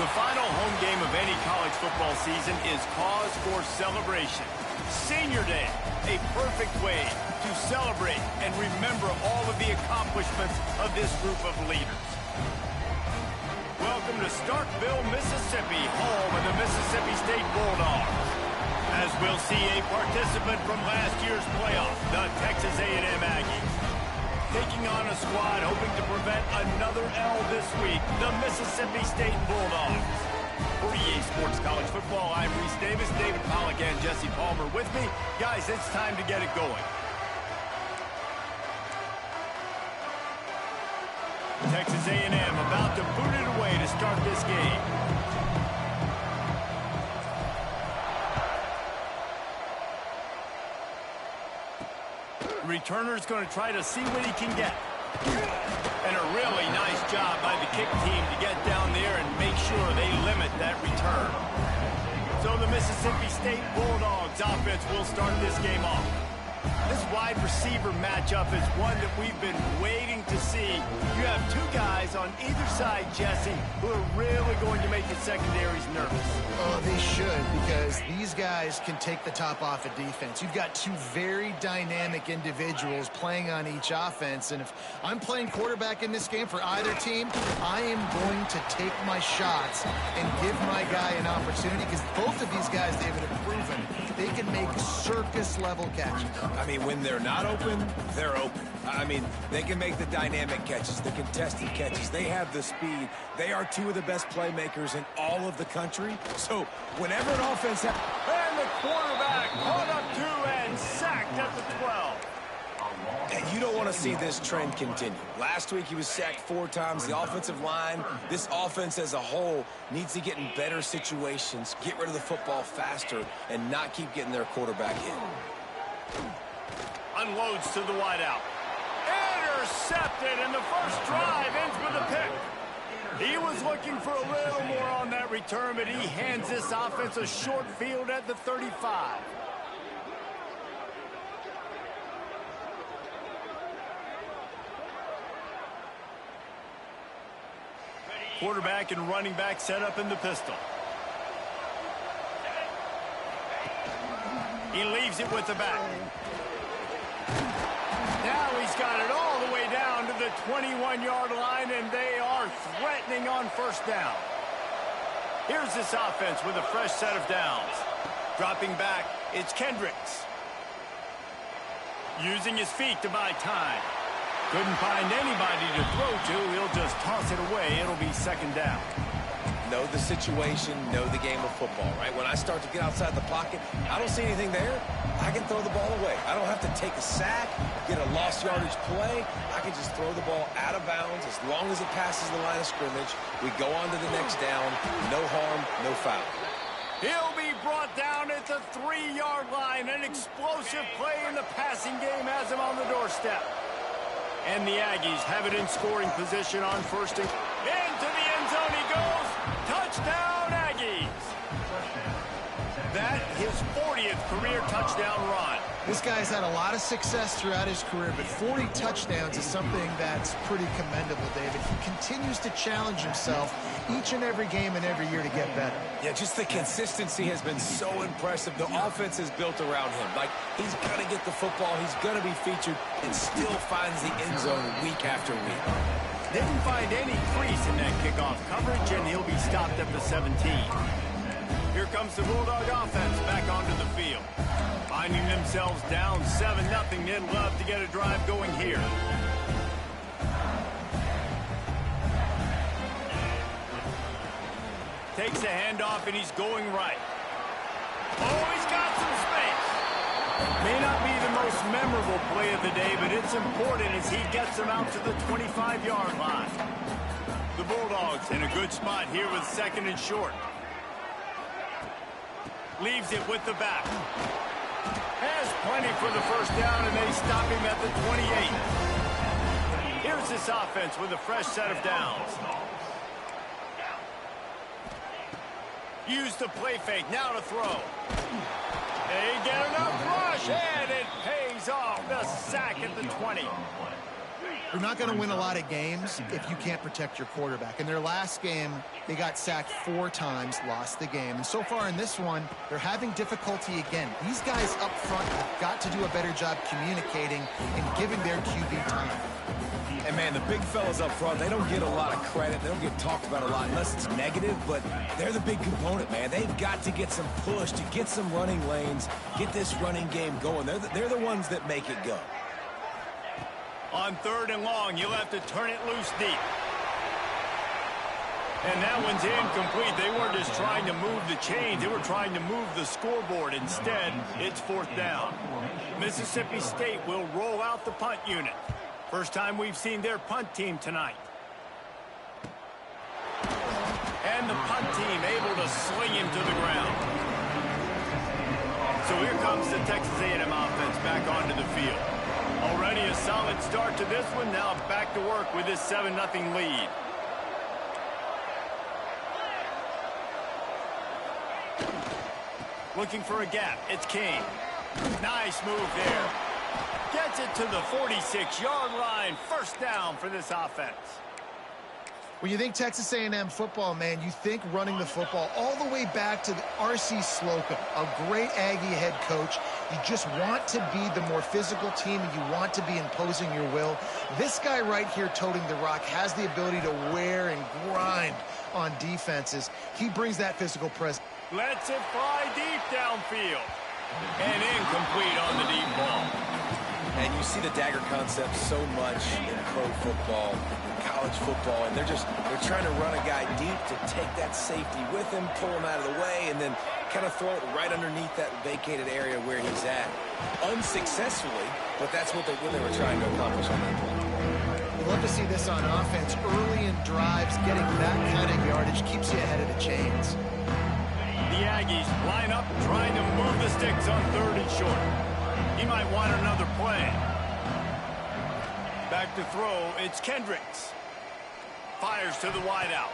The final home game of any college football season is cause for celebration. Senior Day, a perfect way to celebrate and remember all of the accomplishments of this group of leaders. Welcome to Starkville, Mississippi, home of the Mississippi State Bulldogs. As we'll see a participant from last year's playoff, the Texas A&M Aggies. Taking on a squad hoping to prevent another L this week, the Mississippi State Bulldogs. For EA Sports College Football, I'm Reese Davis, David Pollack, and Jesse Palmer with me. Guys, it's time to get it going. Texas A&M about to boot it away to start this game. Returner's going to try to see what he can get. And a really nice job by the kick team to get down there and make sure they limit that return. So the Mississippi State Bulldogs offense will start this game off. This wide receiver matchup is one that we've been waiting to see. You have two guys on either side, Jesse, who are really going to make the secondaries nervous. Oh, they should, because these guys can take the top off of defense. You've got two very dynamic individuals playing on each offense, and if I'm playing quarterback in this game for either team, I am going to take my shots and give my guy an opportunity, because both of these guys, David, have proven they can make circus-level catches. I mean, when they're not open, they're open. I mean, they can make the dynamic catches, the contested catches. They have the speed. They are two of the best playmakers in all of the country. So whenever an offense has... And the quarterback caught up two and sacked at the 12. And you don't want to see this trend continue. Last week he was sacked 4 times. The offensive line, this offense as a whole, needs to get in better situations, get rid of the football faster, and not keep getting their quarterback in. Unloads to the wideout. Intercepted, and the first drive ends with a pick. He was looking for a little more on that return, but he hands this offense a short field at the 35. Quarterback and running back set up in the pistol. He leaves it with the back. Now he's got it all the way down to the 21-yard line, and they are threatening on first down. Here's this offense with a fresh set of downs. Dropping back, it's Kendricks. Using his feet to buy time. Couldn't find anybody to throw to. He'll just toss it away. It'll be second down. Know the situation, know the game of football, right? When I start to get outside the pocket, I don't see anything there. I can throw the ball away. I don't have to take a sack, get a lost yardage play. I can just throw the ball out of bounds as long as it passes the line of scrimmage. We go on to the next down. No harm, no foul. He'll be brought down at the 3-yard line. An explosive play in the passing game has him on the doorstep. And the Aggies have it in scoring position on first and... Into the end zone he goes. Touchdown, Aggies. That his 40th career touchdown run. This guy's had a lot of success throughout his career, but 40 touchdowns is something that's pretty commendable, David. He continues to challenge himself each and every game and every year to get better. Yeah, just the consistency has been so impressive. The offense is built around him. Like, he's going to get the football, he's going to be featured, and still finds the end zone week after week. Didn't find any crease in that kickoff coverage, and he'll be stopped at the 17. Here comes the Bulldog offense back onto the field. Finding themselves down 7-0, they'd love to get a drive going here. Takes a handoff, and he's going right. Oh, he's got some space. May not be the most memorable play of the day, but it's important as he gets them out to the 25-yard line. The Bulldogs in a good spot here with second and short. Leaves it with the back. Has plenty for the first down, and they stop him at the 28. Here's this offense with a fresh set of downs. Use the play fake, now to throw. They get enough rush, and it pays off. The sack at the 20. You're not going to win a lot of games if you can't protect your quarterback. In their last game, they got sacked 4 times, lost the game. And so far in this one, they're having difficulty again. These guys up front have got to do a better job communicating and giving their QB time. And, man, the big fellas up front, they don't get a lot of credit. They don't get talked about a lot unless it's negative, but they're the big component, man. They've got to get some push, to get some running lanes, get this running game going. They're the ones that make it go. On 3rd and long, you'll have to turn it loose deep. And that one's incomplete. They weren't just trying to move the chains. They were trying to move the scoreboard. Instead, it's 4th down. Mississippi State will roll out the punt unit. First time we've seen their punt team tonight. And the punt team able to sling him to the ground. So here comes the Texas A&M offense back onto the field. Already a solid start to this one. Now back to work with this 7-0 lead. Looking for a gap. It's King. Nice move there. Gets it to the 46-yard line. First down for this offense. When you think Texas A&M football, man, you think running the football all the way back to the R.C. Slocum, a great Aggie head coach. You just want to be the more physical team, and you want to be imposing your will. This guy right here toting the rock has the ability to wear and grind on defenses. He brings that physical presence. Lets it fly deep downfield. And incomplete on the deep ball. And you see the dagger concept so much in pro football, college football, and they're trying to run a guy deep to take that safety with him, pull him out of the way, and then kind of throw it right underneath that vacated area where he's at. Unsuccessfully, but that's what they were trying to accomplish on that play. We'd love to see this on offense. Early in drives, getting that kind of yardage keeps you ahead of the chains. The Aggies line up, trying to move the sticks on 3rd and short. He might want another play. Back to throw, it's Kendricks. Fires to the wideout.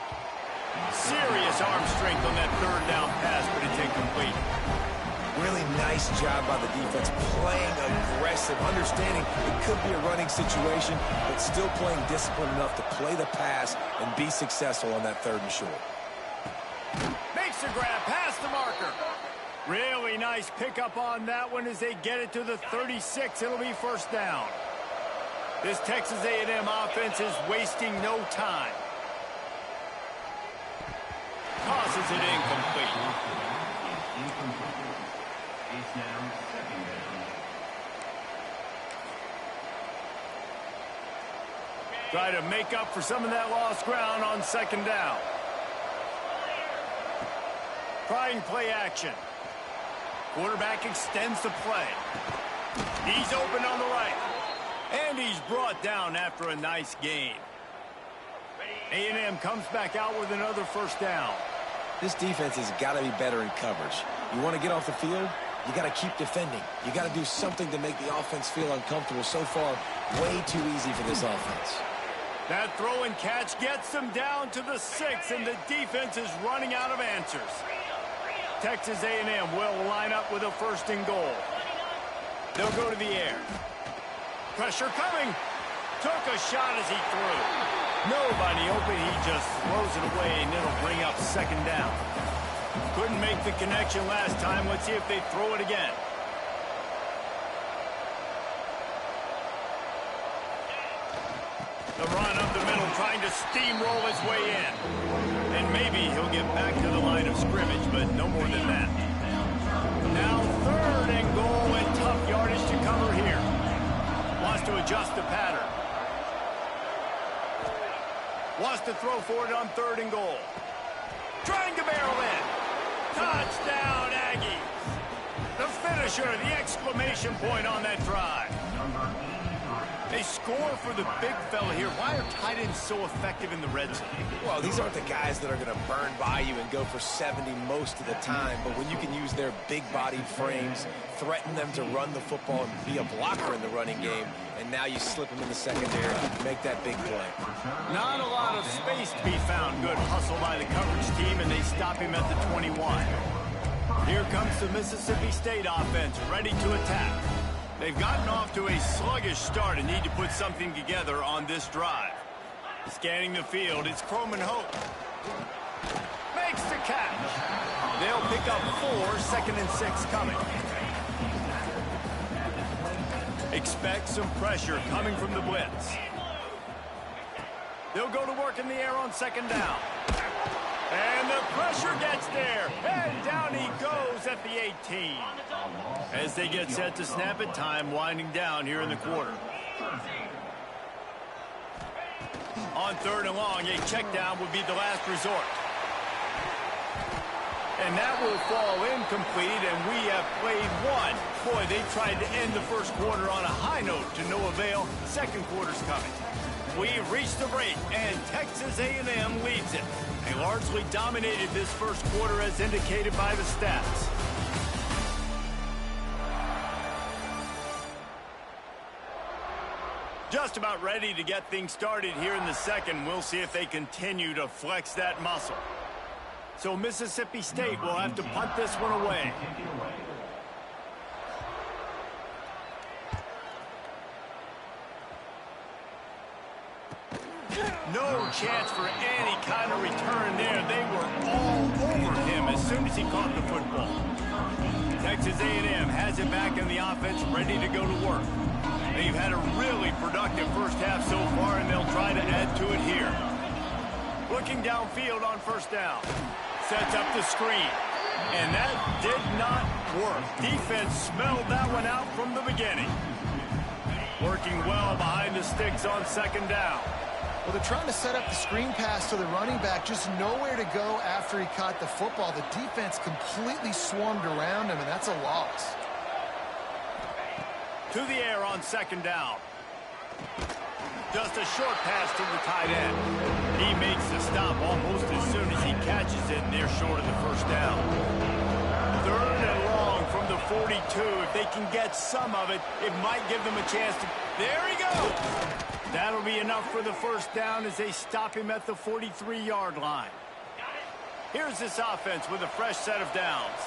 Serious arm strength on that 3rd down pass, but it's incomplete. Really nice job by the defense, playing aggressive, understanding it could be a running situation, but still playing disciplined enough to play the pass and be successful on that 3rd and short. Makes the grab past the marker. Really nice pickup on that one as they get it to the 36. It'll be first down. This Texas A&M offense is wasting no time. Tosses it incomplete. Try to make up for some of that lost ground on 2nd down. Trying play action. Quarterback extends the play. He's open on the right. And he's brought down after a nice gain. A&M comes back out with another first down. This defense has got to be better in coverage. You want to get off the field, you got to keep defending. You got to do something to make the offense feel uncomfortable. So far, way too easy for this offense. That throw and catch gets them down to the 6, and the defense is running out of answers. Texas A&M will line up with a 1st and goal. They'll go to the air. Pressure coming. Took a shot as he threw. Nobody open. He just throws it away, and it'll bring up 2nd down. Couldn't make the connection last time. Let's see if they throw it again. The run up the middle, trying to steamroll his way in. And maybe he'll get back to the line of scrimmage, but no more than that. Now 3rd and goal, and tough yardage to cover here. Wants to adjust the pattern. Wants to throw for it on 3rd and goal. Trying to barrel in. Touchdown, Aggies. The finisher, the exclamation point on that drive. They score for the big fella here. Why are tight ends so effective in the red zone? Well, these aren't the guys that are going to burn by you and go for 70 most of the time, but when you can use their big-bodied frames, threaten them to run the football and be a blocker in the running game, and now you slip them in the secondary, make that big play. Not a lot of space to be found. Good hustle by the coverage team, and they stop him at the 21. Here comes the Mississippi State offense, ready to attack. They've gotten off to a sluggish start and need to put something together on this drive. Scanning the field, it's Croman Hope. Makes the catch. They'll pick up 4, 2nd and 6 coming. Expect some pressure coming from the blitz. They'll go to work in the air on 2nd down. And the pressure gets there. And down he goes at the 18. As they get set to snap it, time winding down here in the quarter. On 3rd and long, a check down would be the last resort. And that will fall incomplete, and we have played one. Boy, they tried to end the first quarter on a high note to no avail. Second quarter's coming. We've reached the break, and Texas A&M leads it. They largely dominated this first quarter as indicated by the stats. Just about ready to get things started here in the second. We'll see if they continue to flex that muscle. So Mississippi State will have to punt this one away. No chance for any kind of return there. They were all over him as soon as he caught the football. Texas A&M has it back in the offense, ready to go to work. They've had a really productive first half so far, and they'll try to add to it here. Looking downfield on 1st down. Sets up the screen. And that did not work. Defense smelled that one out from the beginning. Working well behind the sticks on 2nd down. Well, they're trying to set up the screen pass to the running back, just nowhere to go after he caught the football. The defense completely swarmed around him, and that's a loss. To the air on 2nd down. Just a short pass to the tight end. He makes the stop almost as soon as he catches it, and they're short of the 1st down. 3rd and long from the 42. If they can get some of it, it might give them a chance to... There he goes! That'll be enough for the 1st down as they stop him at the 43-yard line. Here's this offense with a fresh set of downs.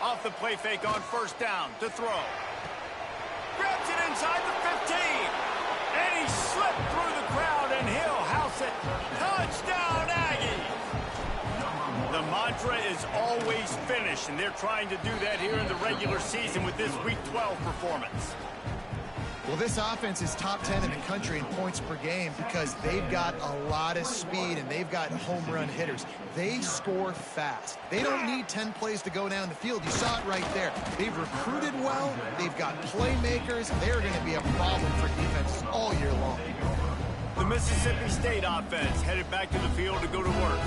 Off the play fake on 1st down to throw. Grabs it inside the 15. And he slipped through the crowd, and he'll house it. Touchdown, Aggies! The mantra is always finish, and they're trying to do that here in the regular season with this Week 12 performance. Well, this offense is top 10 in the country in points per game because they've got a lot of speed and they've got home run hitters. They score fast. They don't need 10 plays to go down the field. You saw it right there. They've recruited well. They've got playmakers. They're going to be a problem for defenses all year long. The Mississippi State offense headed back to the field to go to work.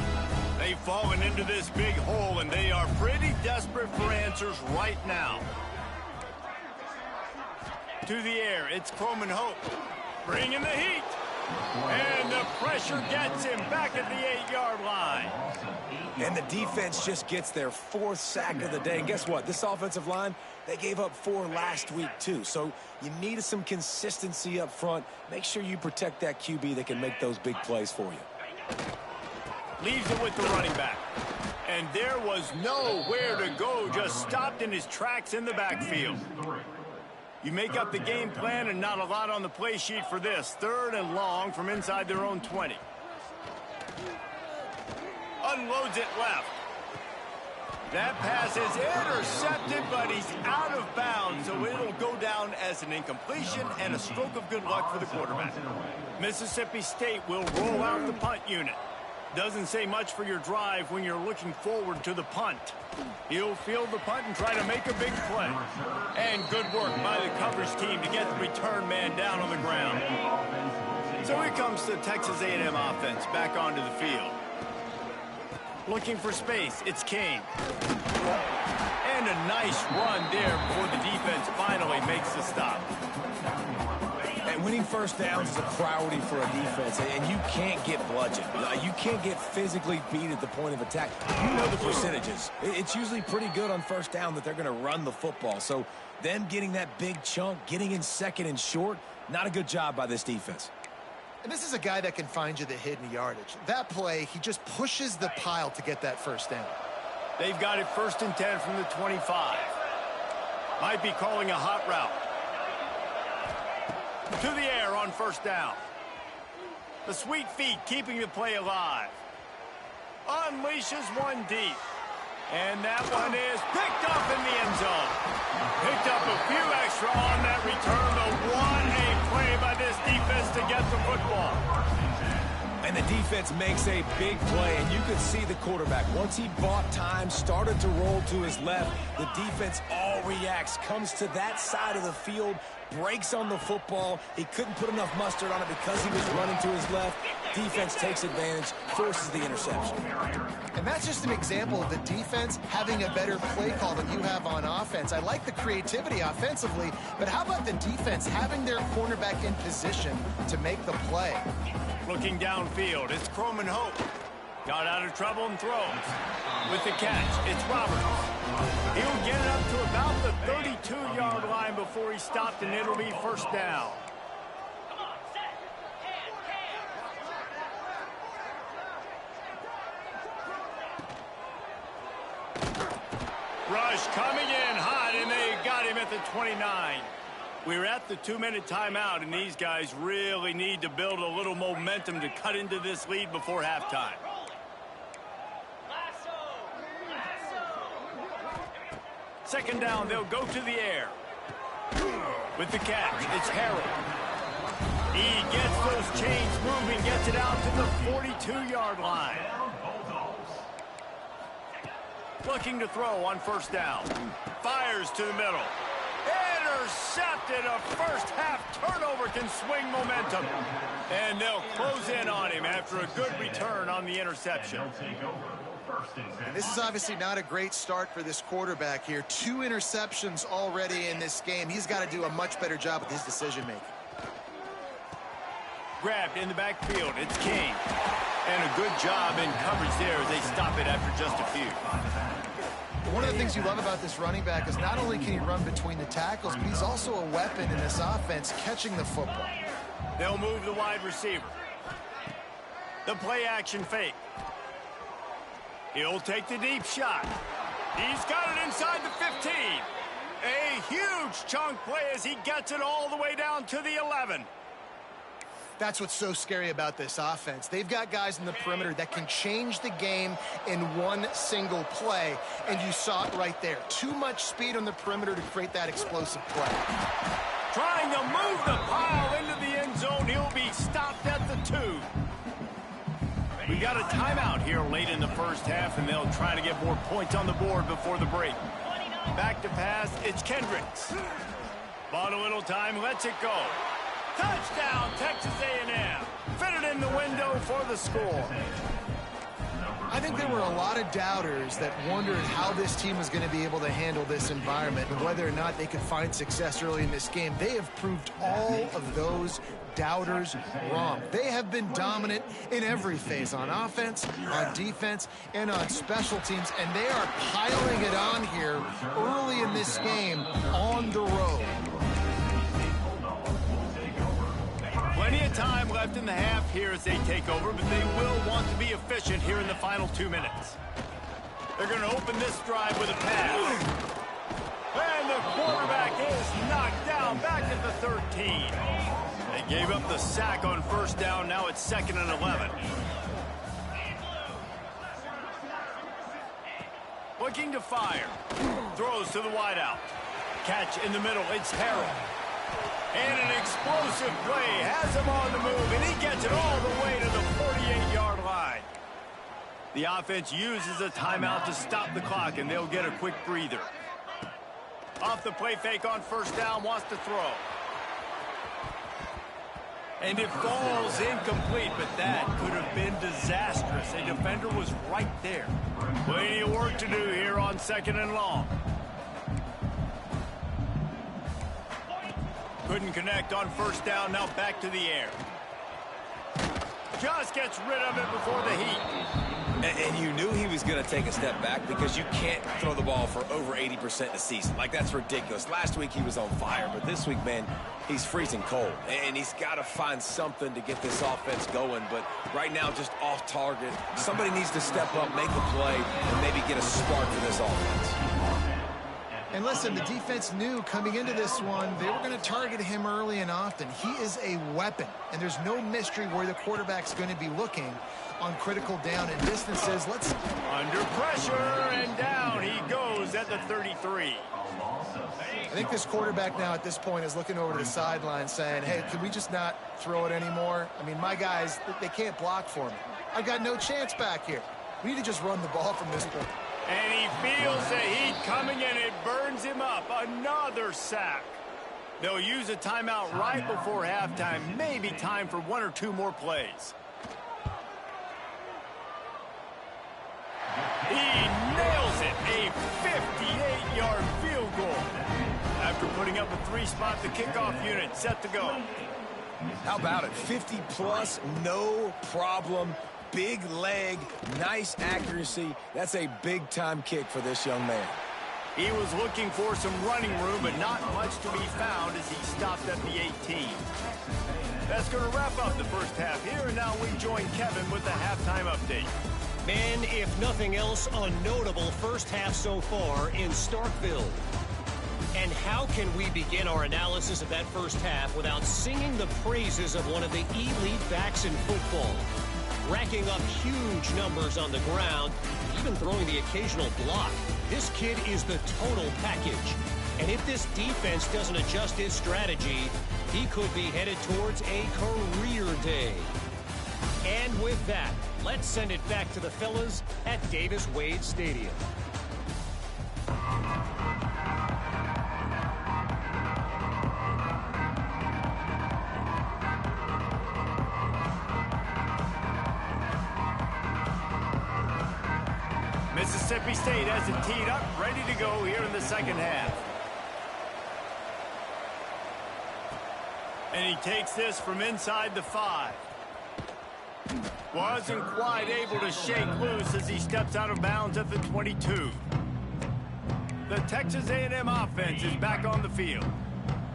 They've fallen into this big hole, and they are pretty desperate for answers right now. To the air, it's Croman Hope. Bringing the heat. And the pressure gets him back at the 8-yard line. And the defense just gets their 4th sack of the day. And guess what? This offensive line, they gave up 4 last week, too. So you need some consistency up front. Make sure you protect that QB that can make those big plays for you. Leaves it with the running back. And there was nowhere to go, just stopped in his tracks in the backfield. You make up the game plan and not a lot on the play sheet for this. 3rd and long from inside their own 20. Unloads it left. That pass is intercepted, but he's out of bounds, so it'll go down as an incompletion and a stroke of good luck for the quarterback. Mississippi State will roll out the punt unit. Doesn't say much for your drive when you're looking forward to the punt. He'll field the punt and try to make a big play. And good work by the coverage team to get the return man down on the ground. So here comes the Texas A&M offense back onto the field. Looking for space, it's Kane. And a nice run there before the defense finally makes the stop. And winning 1st downs is a priority for a defense, and you can't get bludgeoned. You can't get physically beat at the point of attack. You know the percentages. It's usually pretty good on 1st down that they're going to run the football. So them getting that big chunk, getting in 2nd and short, not a good job by this defense. And this is a guy that can find you the hidden yardage. That play, he just pushes the pile to get that 1st down. They've got it 1st and 10 from the 25. Might be calling a hot route. To the air on 1st down. The sweet feet keeping the play alive. Unleashes one deep. And that one is picked up in the end zone. Picked up a few extra on that return. The 1-A play by this defense to get the football. And the defense makes a big play, and you could see the quarterback. Once he bought time, started to roll to his left, the defense all reacts, comes to that side of the field, breaks on the football. He couldn't put enough mustard on it because he was running to his left. Defense takes advantage, forces the interception. And that's just an example of the defense having a better play call than you have on offense. I like the creativity offensively, but how about the defense having their cornerback in position to make the play? Looking downfield, it's Croman Hope. Got out of trouble and throws. With the catch, it's Roberts. He'll get it up to about the 32-yard line before he stopped, and it'll be 1st down. Rush coming in hot, and they got him at the 29. We're at the 2-minute timeout, and these guys really need to build a little momentum to cut into this lead before halftime. Second down, they'll go to the air. With the catch, it's Harrell. He gets those chains moving, gets it out to the 42-yard line. Looking to throw on 1st down. Fires to the middle. Intercepted. A first-half turnover can swing momentum. And they'll close in on him after a good return on the interception. And this is obviously not a great start for this quarterback here. 2 interceptions already in this game. He's got to do a much better job with his decision-making. Grabbed in the backfield. It's King. And a good job in coverage there as they stop it after just a few. One of the things you love about this running back is not only can he run between the tackles, but he's also a weapon in this offense catching the football. They'll move the wide receiver. The play action fake. He'll take the deep shot. He's got it inside the 15. A huge chunk play as he gets it all the way down to the 11. That's what's so scary about this offense. They've got guys in the perimeter that can change the game in one single play, and you saw it right there. Too much speed on the perimeter to create that explosive play. Trying to move the pile into the end zone. He'll be stopped at the 2. We got a timeout here late in the 1st half, and they'll try to get more points on the board before the break. Back to pass, it's Kendricks. Bought a little time, lets it go. Touchdown, Texas A&M. Fitted in the window for the score. I think there were a lot of doubters that wondered how this team was going to be able to handle this environment and whether or not they could find success early in this game. They have proved all of those doubters wrong. They have been dominant in every phase, on offense, on defense, and on special teams, and they are piling it on here early in this game on the road. Plenty of time left in the half here as they take over, but they will want to be efficient here in the final 2 minutes. They're going to open this drive with a pass. And the quarterback is knocked down back at the 13. They gave up the sack on 1st down. Now it's 2nd and 11. Looking to fire. Throws to the wideout. Catch in the middle. It's Harrell. And an explosive play has him on the move, and he gets it all the way to the 48-yard line. The offense uses a timeout to stop the clock, and they'll get a quick breather. Off the play fake on 1st down, wants to throw. And it falls incomplete, but that could have been disastrous. A defender was right there. Plenty of work to do here on 2nd and long. Couldn't connect on 1st down, now back to the air. Just gets rid of it before the heat. And you knew he was going to take a step back because you can't throw the ball for over 80% in a season. Like, that's ridiculous. Last week he was on fire, but this week, man, he's freezing cold. And he's got to find something to get this offense going. But right now, just off target. Somebody needs to step up, make a play, and maybe get a spark for this offense. And listen, the defense knew coming into this one, they were going to target him early and often. He is a weapon, and there's no mystery where the quarterback's going to be looking on critical down and distances. Let's under pressure, and down he goes at the 33. I think this quarterback now at this point is looking over to the sideline saying, hey, can we just not throw it anymore? I mean, my guys, they can't block for me. I've got no chance back here. We need to just run the ball from this point. And he feels the heat coming, and it burns him up. Another sack. They'll use a timeout right before halftime. Maybe time for one or two more plays. He nails it. A 58-yard field goal. After putting up a three-spot, the kickoff unit set to go. How about it? 50-plus, no problem. Big leg, nice accuracy. That's a big-time kick for this young man. He was looking for some running room, but not much to be found as he stopped at the 18. That's going to wrap up the first half here, and now we join Kevin with the halftime update. Man, if nothing else, a notable first half so far in Starkville. And how can we begin our analysis of that first half without singing the praises of one of the elite backs in football? Racking up huge numbers on the ground, even throwing the occasional block. This kid is the total package. And if this defense doesn't adjust his strategy, he could be headed towards a career day. And with that, let's send it back to the fellas at Davis-Wade Stadium. Mississippi State has it teed up, ready to go here in the second half. And he takes this from inside the 5. Wasn't quite able to shake loose as he steps out of bounds at the 22. The Texas A&M offense is back on the field.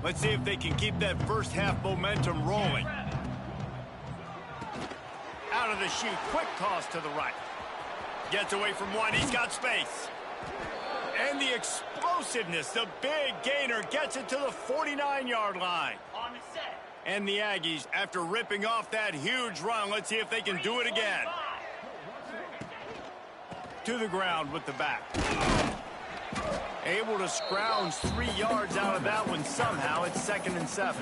Let's see if they can keep that first half momentum rolling. Out of the chute, quick toss to the right. Gets away from one, he's got space. And the explosiveness, the big gainer gets it to the 49-yard line. And the Aggies, after ripping off that huge run, let's see if they can do it again. To the ground with the back. Able to scrounge 3 yards out of that one somehow. It's 2nd and 7.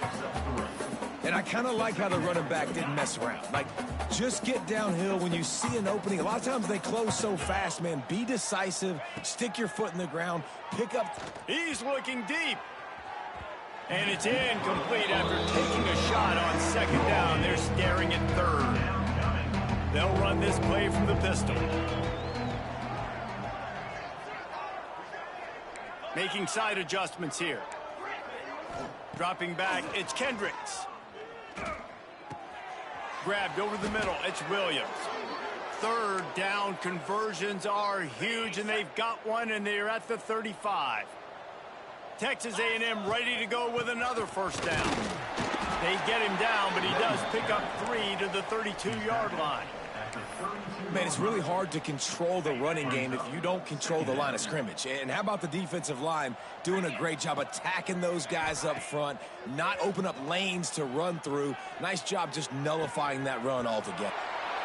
And I kind of like how the running back didn't mess around. Like, just get downhill when you see an opening. A lot of times they close so fast, man. Be decisive. Stick your foot in the ground. Pick up. He's looking deep. And it's incomplete after taking a shot on 2nd down. They're staring at 3rd. They'll run this play from the pistol. Making side adjustments here. Dropping back, it's Kendricks. Grabbed over the middle, it's Williams. 3rd down conversions are huge, and they've got one, and they're at the 35. Texas A&M ready to go with another first down. They get him down, but he does pick up 3 to the 32-yard line. Man, it's really hard to control the running game if you don't control the line of scrimmage. And how about the defensive line doing a great job attacking those guys up front, not open up lanes to run through. Nice job just nullifying that run altogether.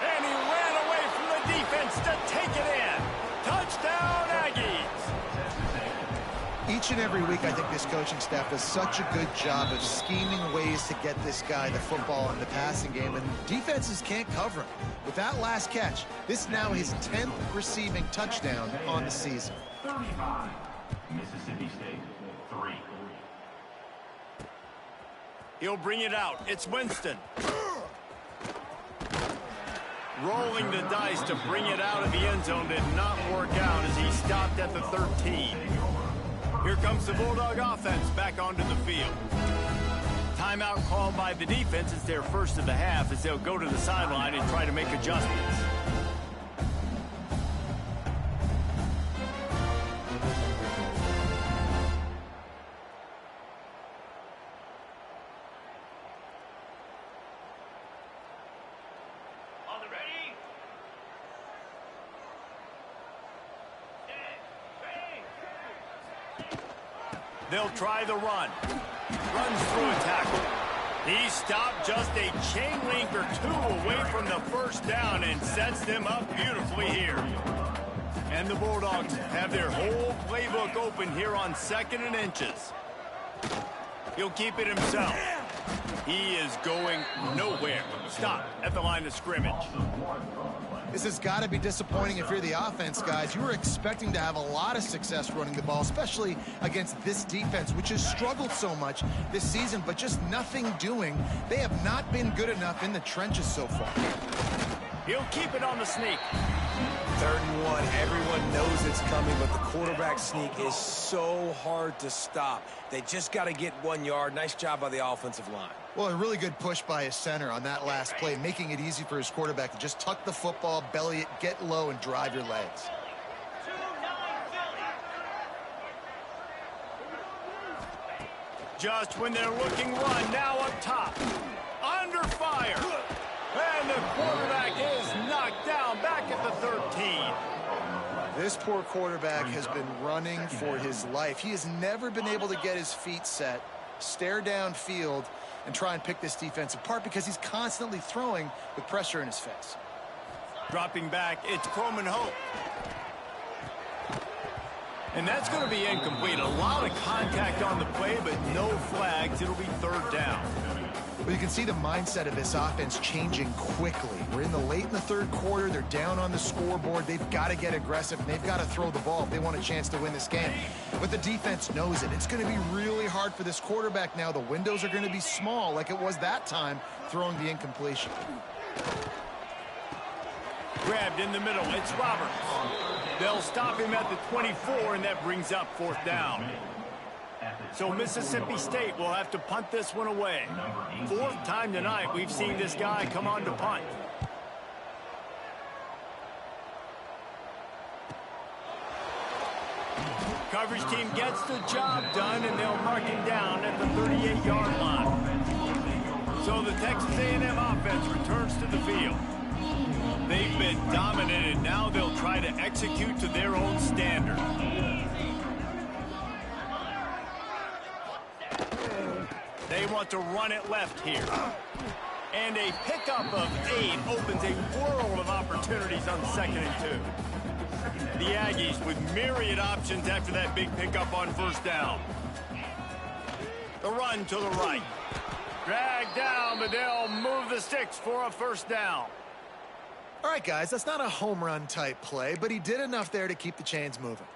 And he ran away from the defense to take it in. Touchdown, Aggies. Each and every week, I think this coaching staff does such a good job of scheming ways to get this guy the football in the passing game, and defenses can't cover him. With that last catch, this is now his 10th receiving touchdown on the season. 35, Mississippi State, 3. He'll bring it out. It's Winston. Rolling the dice to bring it out of the end zone did not work out as he stopped at the 13. Here comes the Bulldog offense back onto the field. Timeout called by the defense. It's their first of the half as they'll go to the sideline and try to make adjustments. They'll try the run. Runs through a tackle. He stopped just a chain link or two away from the first down and sets them up beautifully here. And the Bulldogs have their whole playbook open here on 2nd and inches. He'll keep it himself. He is going nowhere. Stop at the line of scrimmage. This has got to be disappointing if you're the offense, guys. You were expecting to have a lot of success running the ball, especially against this defense, which has struggled so much this season, but just nothing doing. They have not been good enough in the trenches so far. He'll keep it on the sneak. 3rd and 1. Everyone knows it's coming, but the quarterback sneak is so hard to stop. They just got to get 1 yard. Nice job by the offensive line. Well, a really good push by his center on that last play, making it easy for his quarterback to just tuck the football, belly it, get low, and drive your legs. Just when they're looking run, now up top. Under fire. And the quarterback is knocked down back at the 13. This poor quarterback has been running for his life. He has never been able to get his feet set, stare downfield, and try and pick this defense apart because he's constantly throwing with pressure in his face. Dropping back, it's Croman Hope. And that's going to be incomplete. A lot of contact on the play, but no flags. It'll be 3rd down. Well, you can see the mindset of this offense changing quickly. We're late in the 3rd quarter. They're down on the scoreboard. They've got to get aggressive, and they've got to throw the ball if they want a chance to win this game. But the defense knows it. It's going to be really hard for this quarterback now. The windows are going to be small like it was that time throwing the incompletion. Grabbed in the middle. It's Roberts. They'll stop him at the 24, and that brings up 4th down. So Mississippi State will have to punt this one away. 4th time tonight we've seen this guy come on to punt. Coverage team gets the job done, and they'll mark him down at the 38-yard line. So the Texas A&M offense returns to the field. They've been dominated. Now they'll try to execute to their own standard. They want to run it left here. And a pickup of 8 opens a world of opportunities on 2nd and 2. The Aggies with myriad options after that big pickup on 1st down. The run to the right. Dragged down, but they'll move the sticks for a 1st down. All right, guys, that's not a home run type play, but he did enough there to keep the chains moving.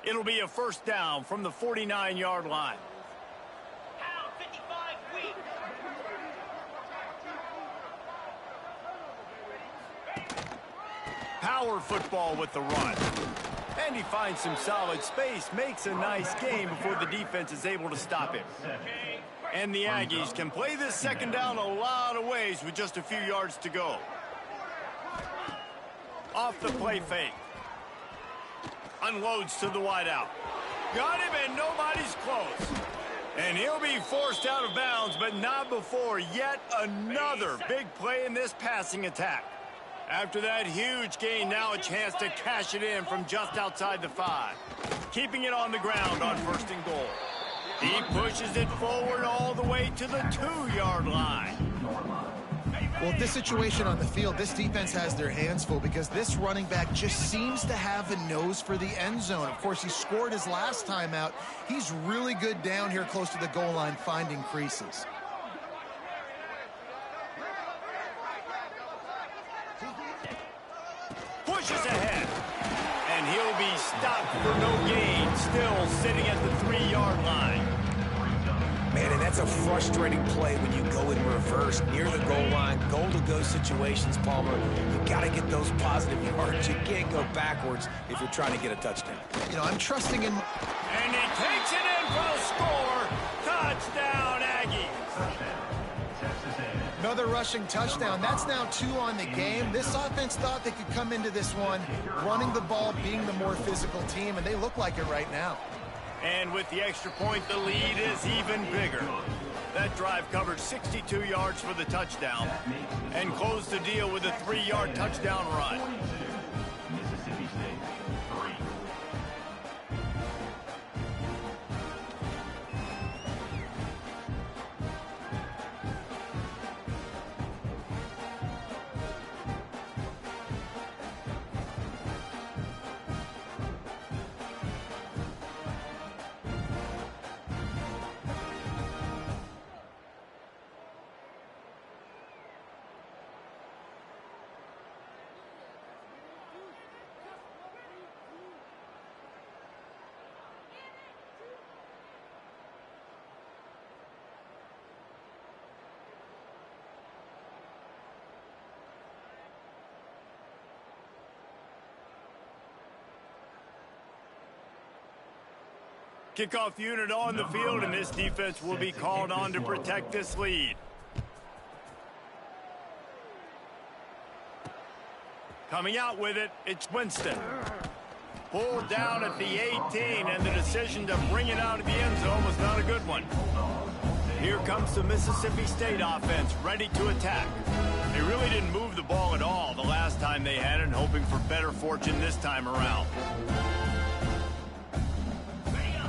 It'll be a 1st down from the 49-yard line. Power football with the run. And he finds some solid space, makes a nice game before the defense is able to stop him. And the Aggies can play this 2nd down a lot of ways with just a few yards to go. Off the play fake. Unloads to the wideout. Got him, and nobody's close. And he'll be forced out of bounds, but not before yet another big play in this passing attack. After that huge gain, now a chance to cash it in from just outside the 5. Keeping it on the ground on 1st and goal. He pushes it forward all the way to the 2-yard line. Well, this situation on the field, this defense has their hands full because this running back just seems to have a nose for the end zone. Of course, he scored his last time out. He's really good down here close to the goal line finding creases. Pushes ahead. And he'll be stopped for no gain. Still sitting at the 3-yard line. Man, and that's a frustrating play when you go in reverse near the goal line. Goal-to-go situations, Palmer. You got to get those positive yards. You can't go backwards if you're trying to get a touchdown. You know, I'm trusting in... And he takes it in for a score. Touchdown, Aggies. Another rushing touchdown. That's now 2 on the game. This offense thought they could come into this one running the ball, being the more physical team, and they look like it right now. And with the extra point, the lead is even bigger. That drive covered 62 yards for the touchdown and closed the deal with a 3-yard touchdown run. Mississippi State, 3. Kickoff unit on the field, and this defense will be called on to protect this lead. Coming out with it, it's Winston. Pulled down at the 18, and the decision to bring it out of the end zone was not a good one. Here comes the Mississippi State offense, ready to attack. They really didn't move the ball at all the last time they had it, and hoping for better fortune this time around.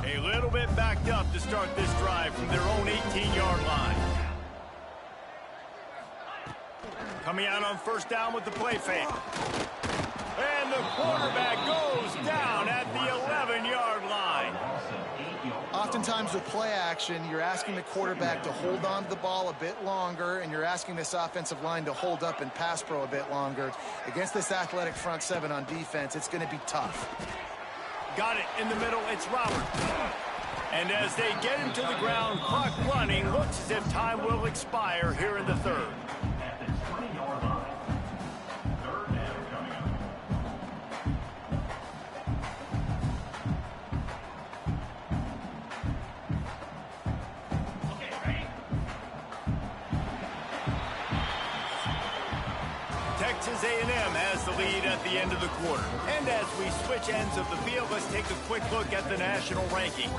A little bit backed up to start this drive from their own 18-yard line. Coming out on first down with the play fake. And the quarterback goes down at the 11-yard line. Oftentimes with play action, you're asking the quarterback to hold on to the ball a bit longer, and you're asking this offensive line to hold up and pass pro a bit longer. Against this athletic front seven on defense, it's going to be tough. Got it in the middle, it's Robert. And as they get him to the ground, clock running, looks as if time will expire here in the third. At the 20-yard line. Third down coming up. Okay, ready? Texas A&M has the lead at the end of the quarter. And as we switch ends of the field, let's take a quick look at the national rankings.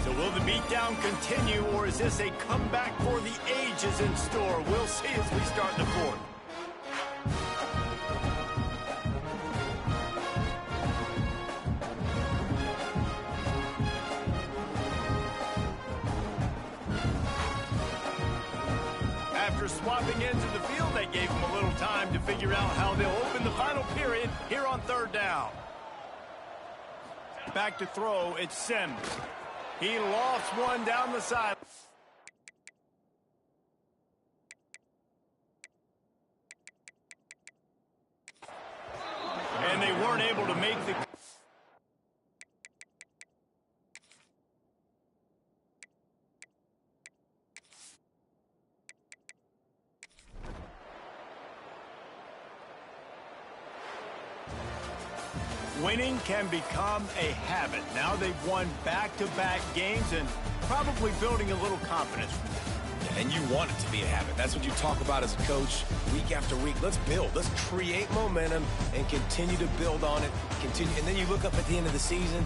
So will the beatdown continue, or is this a comeback for the ages in store? We'll see as we start the fourth. After swapping ends of the field, they gave them a little time to figure out how they'll open the final period here on third down. Back to throw, it's Sims. He lofts one down the side. And they weren't able to make the... Winning can become a habit. Now they've won back-to-back games and probably building a little confidence. And you want it to be a habit. That's what you talk about as a coach week after week. Let's build. Let's create momentum and continue to build on it. Continue, and then you look up at the end of the season.